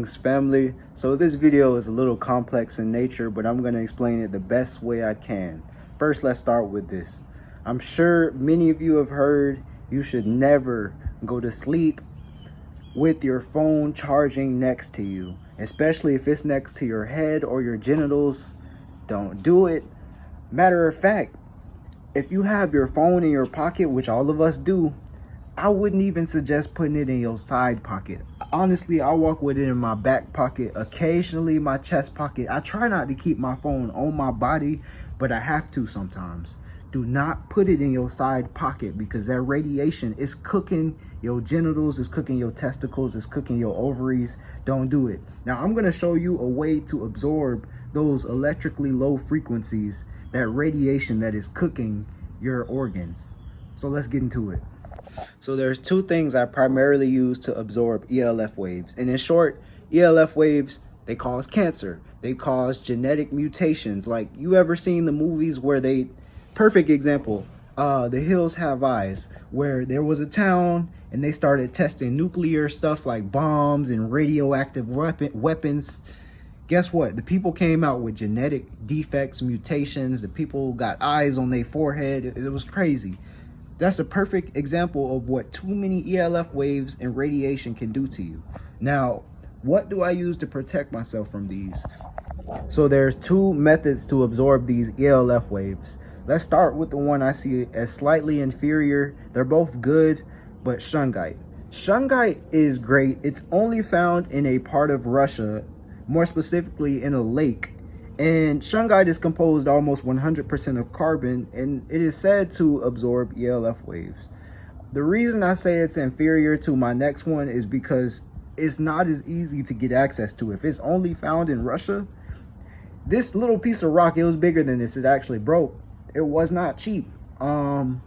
Greetings, family. So this video is a little complex in nature, but I'm going to explain it the best way I can. First, let's start with this. I'm sure many of you have heard you should never go to sleep with your phone charging next to you, especially if it's next to your head or your genitals. Don't do it. Matter of fact, if you have your phone in your pocket, which all of us do, I wouldn't even suggest putting it in your side pocket. Honestly, I walk with it in my back pocket, occasionally my chest pocket. I try not to keep my phone on my body, but I have to sometimes. Do not put it in your side pocket because that radiation is cooking your genitals, is cooking your testicles, is cooking your ovaries. Don't do it. Now, I'm going to show you a way to absorb those electrically low frequencies, that radiation that is cooking your organs. So let's get into it. So there's two things I primarily use to absorb ELF waves. And in short, ELF waves, they cause cancer. They cause genetic mutations. Like, you ever seen the movies where perfect example, The Hills Have Eyes, where there was a town and they started testing nuclear stuff like bombs and radioactive weapons. Guess what? The people came out with genetic defects, mutations. The people got eyes on their forehead. It was crazy. That's a perfect example of what too many ELF waves and radiation can do to you. Now, what do I use to protect myself from these? So there's two methods to absorb these ELF waves. Let's start with the one I see as slightly inferior. They're both good, but shungite. Shungite is great. It's only found in a part of Russia, more specifically in a lake. And shungite is composed almost 100% of carbon, and it is said to absorb ELF waves. The reason I say it's inferior to my next one is because it's not as easy to get access to. If it's only found in Russia, this little piece of rock, it was bigger than this. It actually broke. It was not cheap. And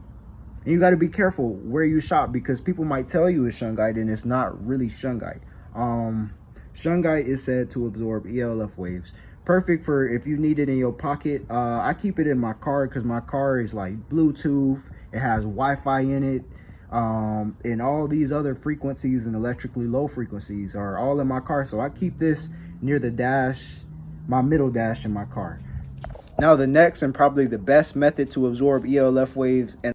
you got to be careful where you shop because people might tell you it's shungite and it's not really shungite. Shungite is said to absorb ELF waves. Perfect for if you need it in your pocket. I keep it in my car because my car is like Bluetooth. It has Wi-Fi in it. And all these other frequencies and electrically low frequencies are all in my car. So I keep this near the dash, my middle dash in my car. Now the next and probably the best method to absorb ELF waves and